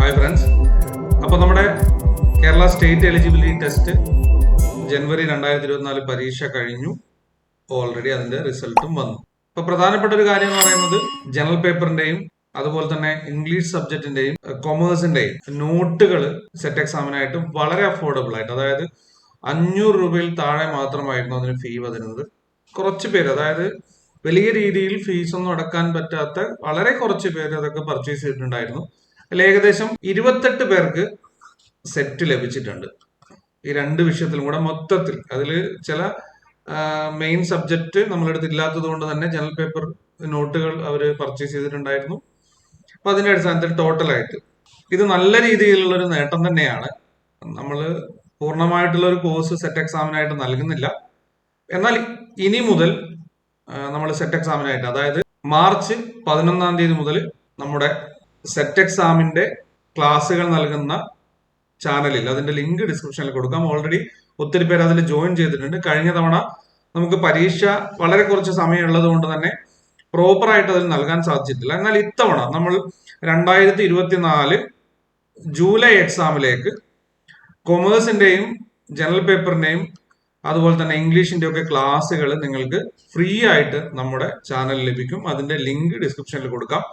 Hi friends. അപ്പോൾ നമ്മുടെ Kerala state eligibility test ജനുവരി 2024 പരീക്ഷ കഴിഞ്ഞു. ഓൾറെഡി അതിന്റെ റിസൾട്ടും വന്നു. അപ്പോൾ പ്രധാനപ്പെട്ട ഒരു കാര്യം എന്ന് പറയുന്നത് ജനറൽ പേപ്പറിന്റെയും അതുപോലെ തന്നെ ഇംഗ്ലീഷ് സബ്ജക്റ്റിന്റെയും കൊമേഴ്സിന്റെയും നോട്ടുകൾ സെറ്റ് എക്സാമിനായിട്ട് വളരെ അഫോർഡബിൾ ആയിട്ട്, അതായത് 500 രൂപയിൽ താഴെ മാത്രമായിരുന്നു അതിന് ഫീ വരുന്നത്. കുറച്ച് പേര്, അതായത് വലിയ രീതിയിൽ ഫീസ് ഒന്നും അടക്കാൻ പറ്റാത്ത വളരെ കുറച്ച് പേര് അതൊക്കെ പർച്ചേസ് ചെയ്തിട്ടുണ്ടായിരുന്നു. അതിൽ ഏകദേശം 28 പേർക്ക് സെറ്റ് ലഭിച്ചിട്ടുണ്ട്. ഈ രണ്ട് വിഷയത്തിലും കൂടെ മൊത്തത്തിൽ അതിൽ ചില മെയിൻ സബ്ജക്റ്റ് നമ്മളെടുത്ത് ഇല്ലാത്തത് കൊണ്ട് തന്നെ ജനറൽ പേപ്പർ നോട്ടുകൾ അവർ പർച്ചേസ് ചെയ്തിട്ടുണ്ടായിരുന്നു. അപ്പൊ അതിന്റെ അടിസ്ഥാനത്തിൽ ടോട്ടലായിട്ട് ഇത് നല്ല രീതിയിലുള്ള ഒരു നേട്ടം തന്നെയാണ്. നമ്മൾ പൂർണ്ണമായിട്ടുള്ള ഒരു കോഴ്സ് സെറ്റ് എക്സാമിനായിട്ട് നൽകുന്നില്ല. എന്നാൽ ഇനി മുതൽ നമ്മൾ സെറ്റ് എക്സാമിനായിട്ട്, അതായത് മാർച്ച് 11-ാം തീയതി മുതൽ നമ്മുടെ സെറ്റ് എക്സാമിന്റെ ക്ലാസ്സുകൾ നൽകുന്ന ചാനലിൽ അതിന്റെ ലിങ്ക് ഡിസ്ക്രിപ്ഷനിൽ കൊടുക്കാം. ഓൾറെഡി ഒത്തിരി പേര് അതിൽ ജോയിൻ ചെയ്തിട്ടുണ്ട്. കഴിഞ്ഞ തവണ നമുക്ക് പരീക്ഷ വളരെ കുറച്ച് സമയം ഉള്ളത് കൊണ്ട് തന്നെ പ്രോപ്പറായിട്ട് അതിൽ നൽകാൻ സാധിച്ചിട്ടില്ല. എന്നാൽ ഇത്തവണ നമ്മൾ 2024 ജൂലൈ എക്സാമിലേക്ക് കൊമേഴ്സിന്റെയും ജനറൽ പേപ്പറിന്റെയും അതുപോലെ തന്നെ ഇംഗ്ലീഷിന്റെ ഒക്കെ ക്ലാസ്സുകൾ നിങ്ങൾക്ക് ഫ്രീ ആയിട്ട് നമ്മുടെ ചാനലിൽ ലഭിക്കും. അതിന്റെ ലിങ്ക് ഡിസ്ക്രിപ്ഷനിൽ കൊടുക്കാം.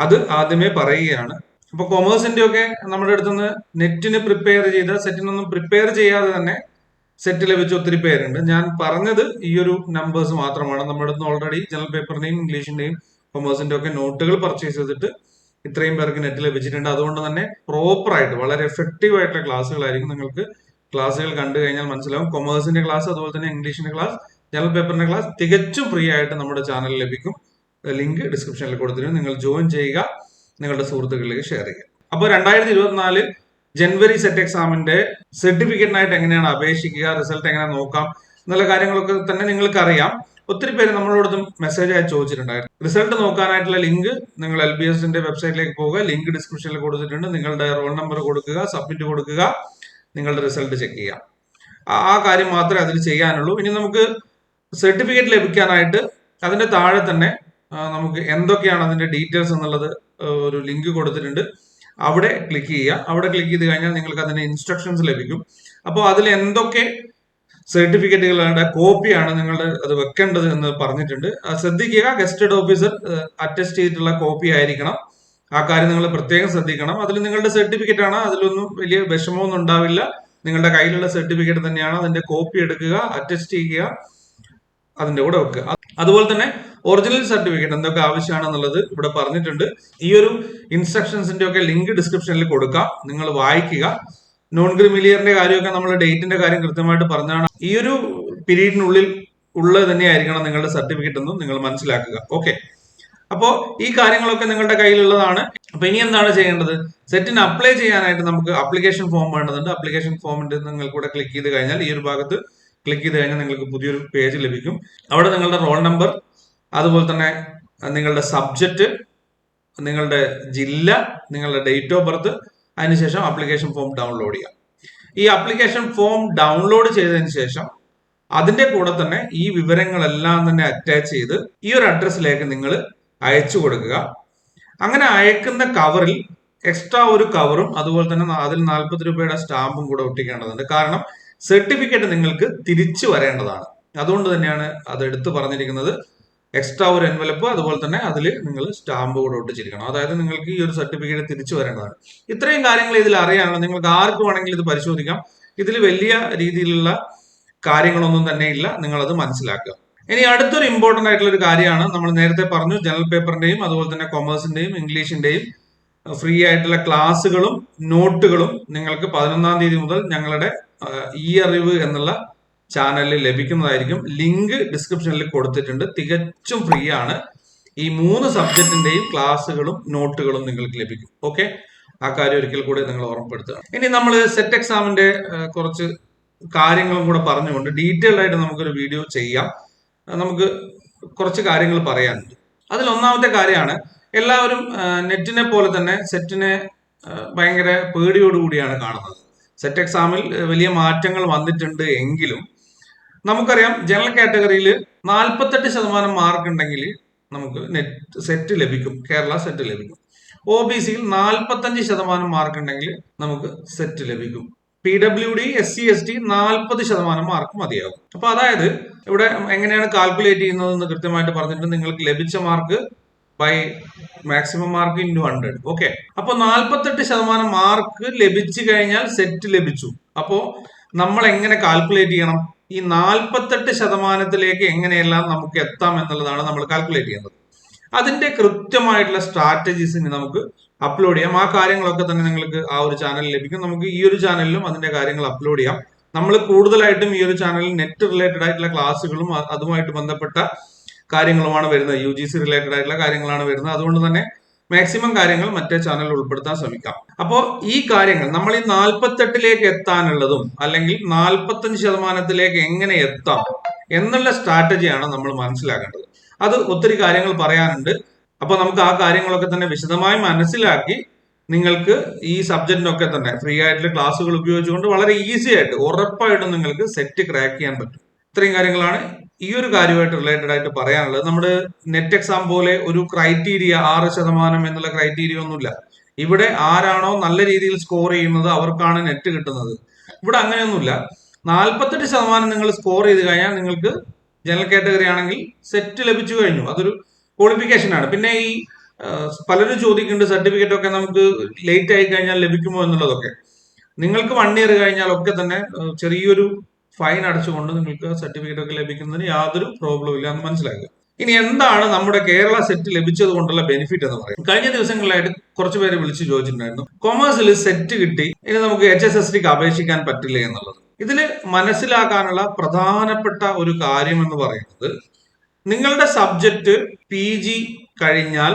അത് ആദ്യമേ പറയുകയാണ്. അപ്പൊ കൊമേഴ്സിന്റെ ഒക്കെ നമ്മുടെ അടുത്തുനിന്ന് നെറ്റിന് പ്രിപ്പയർ ചെയ്ത സെറ്റിനൊന്നും പ്രിപ്പയർ ചെയ്യാതെ തന്നെ സെറ്റ് ലഭിച്ച ഒത്തിരി പേരുണ്ട്. ഞാൻ പറഞ്ഞത് ഈ ഒരു നമ്പേഴ്സ് മാത്രമാണ്. നമ്മുടെ അടുത്ത് ഓൾറെഡി ജനറൽ പേപ്പറിന്റെയും ഇംഗ്ലീഷിന്റെയും കൊമേഴ്സിന്റെ ഒക്കെ നോട്ടുകൾ പർച്ചേസ് ചെയ്തിട്ട് ഇത്രയും പേർക്ക് നെറ്റ് ലഭിച്ചിട്ടുണ്ട്. അതുകൊണ്ട് തന്നെ പ്രോപ്പറായിട്ട് വളരെ എഫക്റ്റീവ് ആയിട്ടുള്ള ക്ലാസ്സുകളായിരിക്കും. നിങ്ങൾക്ക് ക്ലാസ്സുകൾ കണ്ടു കഴിഞ്ഞാൽ മനസ്സിലാവും. കൊമേഴ്സിന്റെ ക്ലാസ് അതുപോലെ തന്നെ ഇംഗ്ലീഷിന്റെ ക്ലാസ്, ജനറൽ പേപ്പറിന്റെ ക്ലാസ് തികച്ചും ഫ്രീ ആയിട്ട് നമ്മുടെ ചാനലിൽ ലഭിക്കും. ലിങ്ക് ഡിസ്ക്രിപ്ഷനിൽ കൊടുത്തിട്ടുണ്ട്. നിങ്ങൾ ജോയിൻ ചെയ്യുക, നിങ്ങളുടെ സുഹൃത്തുക്കളിലേക്ക് ഷെയർ ചെയ്യുക. അപ്പോൾ 2024 ജനുവരി സെറ്റ് എക്സാമിന്റെ സർട്ടിഫിക്കറ്റിനായിട്ട് എങ്ങനെയാണ് അപേക്ഷിക്കുക, റിസൾട്ട് എങ്ങനെ നോക്കാം എന്നുള്ള കാര്യങ്ങളൊക്കെ തന്നെ നിങ്ങൾക്ക് അറിയാം. ഒത്തിരി പേര് നമ്മളോട് മെസ്സേജ് ആയി ചോദിച്ചിട്ടുണ്ടായിരുന്നു. റിസൾട്ട് നോക്കാനായിട്ടുള്ള ലിങ്ക് നിങ്ങൾ LBSന്റെ വെബ്സൈറ്റിലേക്ക് പോവുക, ലിങ്ക് ഡിസ്ക്രിപ്ഷനിൽ കൊടുത്തിട്ടുണ്ട്. നിങ്ങളുടെ റോൾ നമ്പർ കൊടുക്കുക, സബ്മിറ്റ് കൊടുക്കുക, നിങ്ങളുടെ റിസൾട്ട് ചെക്ക് ചെയ്യുക. ആ കാര്യം മാത്രമേ അതിൽ ചെയ്യാനുള്ളൂ. ഇനി നമുക്ക് സർട്ടിഫിക്കറ്റ് ലഭിക്കാനായിട്ട് അതിന്റെ താഴെ തന്നെ നമുക്ക് എന്തൊക്കെയാണ് അതിന്റെ ഡീറ്റെയിൽസ് എന്നുള്ളത് ഒരു ലിങ്ക് കൊടുത്തിട്ടുണ്ട്. അവിടെ ക്ലിക്ക് ചെയ്യുക. അവിടെ ക്ലിക്ക് ചെയ്ത് കഴിഞ്ഞാൽ നിങ്ങൾക്ക് അതിന്റെ ഇൻസ്ട്രക്ഷൻസ് ലഭിക്കും. അപ്പോൾ അതിൽ എന്തൊക്കെ സർട്ടിഫിക്കറ്റുകളുടെ കോപ്പിയാണ് നിങ്ങളുടെ അത് വെക്കേണ്ടത് എന്ന് പറഞ്ഞിട്ടുണ്ട്. ശ്രദ്ധിക്കുക, ഗസ്റ്റഡ് ഓഫീസർ അറ്റസ്റ്റ് ചെയ്തിട്ടുള്ള കോപ്പി ആയിരിക്കണം. ആ കാര്യം നിങ്ങൾ പ്രത്യേകം ശ്രദ്ധിക്കണം. അതിൽ നിങ്ങളുടെ സർട്ടിഫിക്കറ്റ് ആണ്, അതിലൊന്നും വലിയ വിഷമമൊന്നും ഉണ്ടാവില്ല. നിങ്ങളുടെ കയ്യിലുള്ള സർട്ടിഫിക്കറ്റ് തന്നെയാണ്. അതിന്റെ കോപ്പി എടുക്കുക, അറ്റസ്റ്റ് ചെയ്യുക, അതിന്റെ കൂടെ വെക്കുക. അതുപോലെ തന്നെ ഒറിജിനൽ സർട്ടിഫിക്കറ്റ് എന്തൊക്കെ ആവശ്യമാണെന്നുള്ളത് ഇവിടെ പറഞ്ഞിട്ടുണ്ട്. ഈ ഒരു ഇൻസ്ട്രക്ഷൻസിന്റെ ഒക്കെ ലിങ്ക് ഡിസ്ക്രിപ്ഷനിൽ കൊടുക്കാം. നിങ്ങൾ വായിക്കുക. നോൺ ക്രിമിലിയറിന്റെ കാര്യമൊക്കെ നമ്മൾ ഡേറ്റിന്റെ കാര്യം കൃത്യമായിട്ട് പറഞ്ഞാണ്. ഈ ഒരു പീരീഡിനുള്ളിൽ ഉള്ളത് തന്നെയായിരിക്കണം നിങ്ങളുടെ സർട്ടിഫിക്കറ്റ് എന്നും നിങ്ങൾ മനസ്സിലാക്കുക. ഓക്കെ, അപ്പോ ഈ കാര്യങ്ങളൊക്കെ നിങ്ങളുടെ കയ്യിലുള്ളതാണ്. അപ്പൊ ഇനി എന്താണ് ചെയ്യേണ്ടത്? സെറ്റിന് അപ്ലൈ ചെയ്യാനായിട്ട് നമുക്ക് അപ്ലിക്കേഷൻ ഫോം വേണ്ടതുണ്ട്. അപ്ലിക്കേഷൻ ഫോമിന്റെ നിങ്ങൾ കൂടെ ക്ലിക്ക് ചെയ്ത് കഴിഞ്ഞാൽ, ഈ ഒരു ഭാഗത്ത് ക്ലിക്ക് ചെയ്ത് കഴിഞ്ഞാൽ നിങ്ങൾക്ക് പുതിയൊരു പേജ് ലഭിക്കും. അവിടെ നിങ്ങളുടെ റോൾ നമ്പർ, അതുപോലെ തന്നെ നിങ്ങളുടെ സബ്ജക്റ്റ്, നിങ്ങളുടെ ജില്ല, നിങ്ങളുടെ ഡേറ്റ് ഓഫ് ബർത്ത്, അതിനുശേഷം ആപ്ലിക്കേഷൻ ഫോം ഡൗൺലോഡ് ചെയ്യാം. ഈ ആപ്ലിക്കേഷൻ ഫോം ഡൗൺലോഡ് ചെയ്തതിന് ശേഷം അതിന്റെ കൂടെ തന്നെ ഈ വിവരങ്ങളെല്ലാം തന്നെ അറ്റാച്ച് ചെയ്ത് ഈ ഒരു അഡ്രസ്സിലേക്ക് നിങ്ങൾ അയച്ചു കൊടുക്കുക. അങ്ങനെ അയക്കുന്ന കവറിൽ എക്സ്ട്രാ ഒരു കവറും അതുപോലെ തന്നെ അതിൽ 40 രൂപയുടെ സ്റ്റാമ്പും കൂടെ ഒട്ടിക്കേണ്ടതുണ്ട്. കാരണം സർട്ടിഫിക്കറ്റ് നിങ്ങൾക്ക് തിരിച്ചു വരേണ്ടതാണ്. അതുകൊണ്ട് തന്നെയാണ് അത് എടുത്തു പറഞ്ഞിരിക്കുന്നത്. എക്സ്ട്രാ ഒരു എൻവലപ്പ്, അതുപോലെ തന്നെ അതിൽ നിങ്ങൾ സ്റ്റാമ്പ് കൂടെ ഒട്ടിച്ചിരിക്കണം. അതായത് നിങ്ങൾക്ക് ഈ ഒരു സർട്ടിഫിക്കറ്റ് തിരിച്ചു വരേണ്ടതാണ്. ഇത്രയും കാര്യങ്ങൾ ഇതിൽ അറിയാനുള്ള നിങ്ങൾക്ക് ആർക്ക് വേണമെങ്കിലും ഇത് പരിശോധിക്കാം. ഇതിൽ വലിയ രീതിയിലുള്ള കാര്യങ്ങളൊന്നും തന്നെ ഇല്ല. നിങ്ങളത് മനസ്സിലാക്കുക. ഇനി അടുത്തൊരു ഇമ്പോർട്ടന്റ് ആയിട്ടുള്ള ഒരു കാര്യമാണ്, നമ്മൾ നേരത്തെ പറഞ്ഞു, ജനറൽ പേപ്പറിന്റെയും അതുപോലെ തന്നെ കൊമേഴ്സിന്റെയും ഇംഗ്ലീഷിന്റെയും ഫ്രീ ആയിട്ടുള്ള ക്ലാസ്സുകളും നോട്ടുകളും നിങ്ങൾക്ക് 11-ാം തീയതി മുതൽ ഞങ്ങളുടെ ഈ അറിവ് എന്നുള്ള ചാനലിൽ ലഭിക്കുന്നതായിരിക്കും. ലിങ്ക് ഡിസ്ക്രിപ്ഷനിൽ കൊടുത്തിട്ടുണ്ട്. തികച്ചും ഫ്രീ ആണ്. ഈ 3 സബ്ജക്റ്റിന്റെയും ക്ലാസ്സുകളും നോട്ടുകളും നിങ്ങൾക്ക് ലഭിക്കും. ഓക്കെ, ആ കാര്യം ഒരിക്കൽ കൂടി നിങ്ങൾ ഓർമ്മപ്പെടുത്തുക. ഇനി നമ്മൾ സെറ്റ് എക്സാമിന്റെ കുറച്ച് കാര്യങ്ങളും കൂടെ പറഞ്ഞുകൊണ്ട് ഡീറ്റെയിൽഡ് ആയിട്ട് നമുക്കൊരു വീഡിയോ ചെയ്യാം. നമുക്ക് കുറച്ച് കാര്യങ്ങൾ പറയാനുണ്ട്. അതിൽ ഒന്നാമത്തെ കാര്യമാണ്, എല്ലാവരും നെറ്റിനെ പോലെ തന്നെ സെറ്റിനെ ഭയങ്കര പേടിയോടുകൂടിയാണ് കാണുന്നത്. സെറ്റ് എക്സാമിൽ വലിയ മാറ്റങ്ങൾ വന്നിട്ടുണ്ട് എങ്കിലും നമുക്കറിയാം, ജനറൽ കാറ്റഗറിയിൽ 48% മാർക്ക് ഉണ്ടെങ്കിൽ നമുക്ക് സെറ്റ് ലഭിക്കും, കേരള സെറ്റ് ലഭിക്കും. OBC-യിൽ 45% മാർക്ക് ഉണ്ടെങ്കിൽ നമുക്ക് സെറ്റ് ലഭിക്കും. PWD SC/ST 40% മാർക്ക് മതിയാകും. അപ്പൊ അതായത് ഇവിടെ എങ്ങനെയാണ് കാൽക്കുലേറ്റ് ചെയ്യുന്നതെന്ന് കൃത്യമായിട്ട് പറഞ്ഞിട്ട് നിങ്ങൾക്ക് ലഭിച്ച mark by maximum mark into 100. Okay, അപ്പൊ 48% മാർക്ക് ലഭിച്ചു കഴിഞ്ഞാൽ സെറ്റ് ലഭിച്ചു. അപ്പോ നമ്മൾ എങ്ങനെ കാൽക്കുലേറ്റ് ചെയ്യണം? ഈ 48% എങ്ങനെയെല്ലാം നമുക്ക് എത്താം എന്നുള്ളതാണ് നമ്മൾ കാൽക്കുലേറ്റ് ചെയ്യുന്നത്. അതിന്റെ കൃത്യമായിട്ടുള്ള സ്ട്രാറ്റജീസ് ഇനി നമുക്ക് അപ്ലോഡ് ചെയ്യാം. ആ കാര്യങ്ങളൊക്കെ തന്നെ നിങ്ങൾക്ക് ആ ഒരു ചാനലിൽ ലഭിക്കും. നമുക്ക് ഈ ഒരു ചാനലിലും അതിന്റെ കാര്യങ്ങൾ അപ്ലോഡ് ചെയ്യാം. നമ്മൾ കൂടുതലായിട്ടും ഈ ഒരു ചാനലിൽ നെറ്റ് റിലേറ്റഡ് ആയിട്ടുള്ള ക്ലാസ്സുകളും അതുമായിട്ട് ബന്ധപ്പെട്ട കാര്യങ്ങളുമാണ് വരുന്നത്. UGC റിലേറ്റഡ് ആയിട്ടുള്ള കാര്യങ്ങളാണ് വരുന്നത്. അതുകൊണ്ട് തന്നെ മാക്സിമം കാര്യങ്ങൾ മറ്റേ ചാനലിൽ ഉൾപ്പെടുത്താൻ ശ്രമിക്കാം. അപ്പോൾ ഈ കാര്യങ്ങൾ നമ്മൾ ഈ 48 എത്താനുള്ളതും അല്ലെങ്കിൽ 45% എങ്ങനെ എത്താം എന്നുള്ള സ്ട്രാറ്റജിയാണ് നമ്മൾ മനസ്സിലാക്കേണ്ടത്. അത് ഒത്തിരി കാര്യങ്ങൾ പറയാനുണ്ട്. അപ്പൊ നമുക്ക് ആ കാര്യങ്ങളൊക്കെ തന്നെ വിശദമായി മനസ്സിലാക്കി നിങ്ങൾക്ക് ഈ സബ്ജക്റ്റിനൊക്കെ തന്നെ ഫ്രീ ആയിട്ടുള്ള ക്ലാസ്സുകൾ ഉപയോഗിച്ചുകൊണ്ട് വളരെ ഈസി ആയിട്ട് ഉറപ്പായിട്ടും നിങ്ങൾക്ക് സെറ്റ് ക്രാക്ക് ചെയ്യാൻ പറ്റും. ഇത്രയും കാര്യങ്ങളാണ് ഈ ഒരു കാര്യമായിട്ട് റിലേറ്റഡ് ആയിട്ട് പറയാനുള്ളത്. നമ്മുടെ നെറ്റ് എക്സാം പോലെ ഒരു ക്രൈറ്റീരിയ 6% എന്നുള്ള ക്രൈറ്റീരിയ ഒന്നുമില്ല. ഇവിടെ ആരാണോ നല്ല രീതിയിൽ സ്കോർ ചെയ്യുന്നത് അവർക്കാണ് നെറ്റ് കിട്ടുന്നത്. ഇവിടെ അങ്ങനെയൊന്നുമില്ല. 48% നിങ്ങൾ സ്കോർ ചെയ്ത് കഴിഞ്ഞാൽ നിങ്ങൾക്ക് ജനറൽ കാറ്റഗറി ആണെങ്കിൽ സെറ്റ് ലഭിച്ചു കഴിഞ്ഞു. അതൊരു ക്വാളിഫിക്കേഷൻ ആണ്. പിന്നെ ഈ പലരും ചോദിക്കുന്നുണ്ട് സർട്ടിഫിക്കറ്റ് ഒക്കെ നമുക്ക് ലേറ്റ് ആയി കഴിഞ്ഞാൽ ലഭിക്കുമോ എന്നുള്ളതൊക്കെ. നിങ്ങൾക്ക് 1 ഇയർ കഴിഞ്ഞാൽ ഒക്കെ തന്നെ ചെറിയൊരു ഫൈൻ അടച്ചുകൊണ്ട് നിങ്ങൾക്ക് സർട്ടിഫിക്കറ്റ് ഒക്കെ ലഭിക്കുന്നതിന് യാതൊരു പ്രോബ്ലം ഇല്ല എന്ന് മനസ്സിലാക്കുക. ഇനി എന്താണ് നമ്മുടെ കേരള സെറ്റ് ലഭിച്ചത് കൊണ്ടുള്ള ബെനിഫിറ്റ് എന്ന് പറയും. കഴിഞ്ഞ ദിവസങ്ങളിലായിട്ട് കുറച്ച് പേര് വിളിച്ച് ചോദിച്ചിട്ടുണ്ടായിരുന്നു, കൊമേഴ്സിൽ സെറ്റ് കിട്ടി, ഇനി നമുക്ക് HSST-ക്ക് അപേക്ഷിക്കാൻ പറ്റില്ല എന്നുള്ളത്. ഇതില് മനസ്സിലാക്കാനുള്ള പ്രധാനപ്പെട്ട ഒരു കാര്യം എന്ന് പറയുന്നത്, നിങ്ങളുടെ സബ്ജക്റ്റ് PG കഴിഞ്ഞാൽ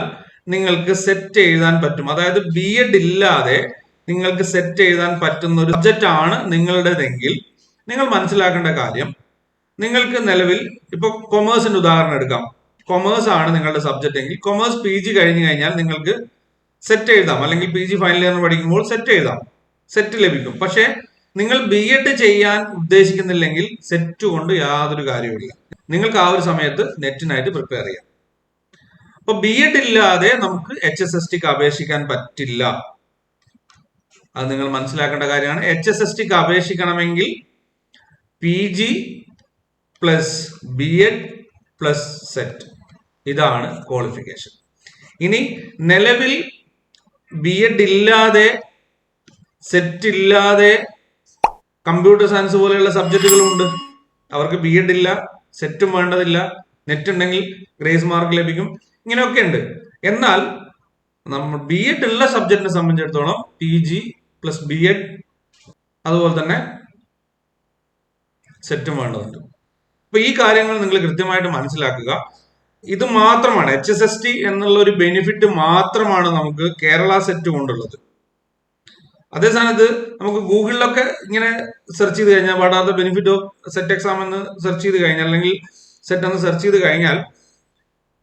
നിങ്ങൾക്ക് സെറ്റ് എഴുതാൻ പറ്റും. അതായത് BEd ഇല്ലാതെ നിങ്ങൾക്ക് സെറ്റ് എഴുതാൻ പറ്റുന്ന ഒരു സബ്ജക്റ്റ് ആണ് നിങ്ങളുടേതെങ്കിൽ നിങ്ങൾ മനസ്സിലാക്കേണ്ട കാര്യം, നിങ്ങൾക്ക് നിലവിൽ ഇപ്പൊ കൊമേഴ്സിന്റെ ഉദാഹരണം എടുക്കാം. കൊമേഴ്സ് ആണ് നിങ്ങളുടെ സബ്ജക്റ്റ് എങ്കിൽ കൊമേഴ്സ് PG കഴിഞ്ഞു കഴിഞ്ഞാൽ നിങ്ങൾക്ക് സെറ്റ് എഴുതാം, അല്ലെങ്കിൽ PG ഫൈനൽ ഇയർ പഠിക്കുമ്പോൾ സെറ്റ് എഴുതാം, സെറ്റ് ലഭിക്കും. പക്ഷെ നിങ്ങൾ BEd ചെയ്യാൻ ഉദ്ദേശിക്കുന്നില്ലെങ്കിൽ സെറ്റ് കൊണ്ട് യാതൊരു കാര്യവുമില്ല. നിങ്ങൾക്ക് ആ ഒരു സമയത്ത് നെറ്റിനായിട്ട് പ്രിപ്പയർ ചെയ്യാം. അപ്പൊ BEd ഇല്ലാതെ നമുക്ക് HSST-ക്ക് അപേക്ഷിക്കാൻ പറ്റില്ല. അത് നിങ്ങൾ മനസ്സിലാക്കേണ്ട കാര്യമാണ്. HSST-ക്ക് അപേക്ഷിക്കണമെങ്കിൽ PG plus BEd plus set, ഇതാണ് ക്വാളിഫിക്കേഷൻ. ഇനി നിലവിൽ BEd ഇല്ലാതെ സെറ്റ് ഇല്ലാതെ കമ്പ്യൂട്ടർ സയൻസ് പോലെയുള്ള സബ്ജക്റ്റുകളുണ്ട്. അവർക്ക് BEd ഇല്ല, സെറ്റും വേണ്ടതില്ല, നെറ്റ് ഉണ്ടെങ്കിൽ ഗ്രേസ് മാർക്ക് ലഭിക്കും, ഇങ്ങനെയൊക്കെ ഉണ്ട്. എന്നാൽ നമ്മൾ BEd ഉള്ള സബ്ജക്റ്റിനെ സംബന്ധിച്ചിടത്തോളം PG പ്ലസ് BEd അതുപോലെ തന്നെ സെറ്റും വേണ്ടതുണ്ട്. അപ്പൊ ഈ കാര്യങ്ങൾ നിങ്ങൾ കൃത്യമായിട്ട് മനസ്സിലാക്കുക. ഇത് മാത്രമാണ് HSST എന്നുള്ള ഒരു ബെനിഫിറ്റ് മാത്രമാണ് നമുക്ക് കേരള സെറ്റ് കൊണ്ടുള്ളത്. അതേ സ്ഥാനത്ത് നമുക്ക് ഗൂഗിളിലൊക്കെ ഇങ്ങനെ സെർച്ച് ചെയ്ത് കഴിഞ്ഞാൽ what are the benefit of set exam എന്ന് സെർച്ച് ചെയ്ത് കഴിഞ്ഞാൽ, അല്ലെങ്കിൽ സെറ്റ് എന്ന് സെർച്ച് ചെയ്ത് കഴിഞ്ഞാൽ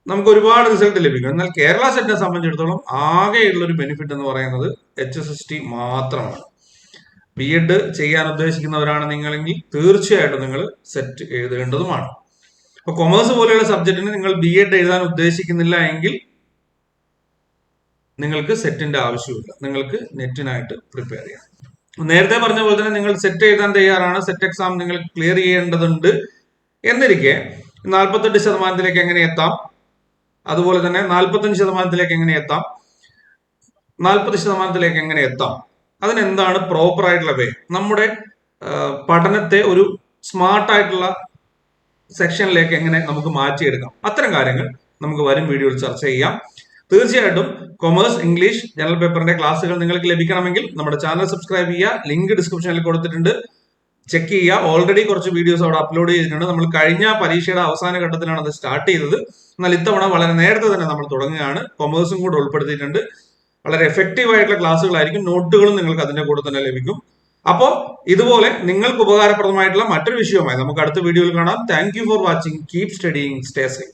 നമുക്ക് ഒരുപാട് റിസൾട്ട് ലഭിക്കും. എന്നാൽ കേരള സെറ്റിനെ സംബന്ധിച്ചിടത്തോളം ആകെയുള്ള ഒരു ബെനിഫിറ്റ് എന്ന് പറയുന്നത് HSST മാത്രമാണ്. BEd ചെയ്യാൻ ഉദ്ദേശിക്കുന്നവരാണ് നിങ്ങളെങ്കിൽ തീർച്ചയായിട്ടും നിങ്ങൾ സെറ്റ് എഴുതേണ്ടതുമാണ്. അപ്പൊ കൊമേഴ്സ് പോലെയുള്ള സബ്ജക്റ്റിന് നിങ്ങൾ BEd എഴുതാൻ ഉദ്ദേശിക്കുന്നില്ല എങ്കിൽ നിങ്ങൾക്ക് സെറ്റിന്റെ ആവശ്യമില്ല, നിങ്ങൾക്ക് നെറ്റിനായിട്ട് പ്രിപ്പയർ ചെയ്യാം. നേരത്തെ പറഞ്ഞ പോലെ തന്നെ നിങ്ങൾ സെറ്റ് എഴുതാൻ തയ്യാറാണ്, സെറ്റ് എക്സാം നിങ്ങൾ ക്ലിയർ ചെയ്യേണ്ടതുണ്ട് എന്നിരിക്കെ 48% എങ്ങനെ എത്താം, അതുപോലെ തന്നെ 45% എങ്ങനെ എത്താം, 40% എങ്ങനെ എത്താം, അതിനെന്താണ് പ്രോപ്പർ ആയിട്ടുള്ള വേ, നമ്മുടെ പഠനത്തെ ഒരു സ്മാർട്ട് ആയിട്ടുള്ള സെക്ഷനിലേക്ക് എങ്ങനെ നമുക്ക് മാറ്റിയെടുക്കാം, അത്തരം കാര്യങ്ങൾ നമുക്ക് വരും വീഡിയോയിൽ ചർച്ച ചെയ്യാം. തീർച്ചയായിട്ടും കൊമേഴ്സ്, ഇംഗ്ലീഷ്, ജനറൽ പേപ്പറിന്റെ ക്ലാസ്സുകൾ നിങ്ങൾക്ക് ലഭിക്കണമെങ്കിൽ നമ്മുടെ ചാനൽ സബ്സ്ക്രൈബ് ചെയ്യുക. ലിങ്ക് ഡിസ്ക്രിപ്ഷനിൽ കൊടുത്തിട്ടുണ്ട്, ചെക്ക് ചെയ്യുക. ഓൾറെഡി കുറച്ച് വീഡിയോസ് അവിടെ അപ്ലോഡ് ചെയ്തിട്ടുണ്ട്. നമ്മൾ കഴിഞ്ഞ പരീക്ഷയുടെ അവസാന ഘട്ടത്തിലാണ് അത് സ്റ്റാർട്ട് ചെയ്തത്. എന്നാൽ ഇത്തവണ വളരെ നേരത്തെ തന്നെ നമ്മൾ തുടങ്ങുകയാണ്. കൊമേഴ്സും കൂടെ ഉൾപ്പെടുത്തിയിട്ടുണ്ട്. വളരെ എഫക്റ്റീവ് ആയിട്ടുള്ള ക്ലാസ്സുകളായിരിക്കും. നോട്ടുകളും നിങ്ങൾക്ക് അതിന്റെ കൂടെ തന്നെ ലഭിക്കും. അപ്പോൾ ഇതുപോലെ നിങ്ങൾക്ക് ഉപകാരപ്രദമായിട്ടുള്ള മറ്റൊരു വിഷയവുമായി നമുക്ക് അടുത്ത വീഡിയോയിൽ കാണാം. Thank you for watching. Keep studying, stay safe.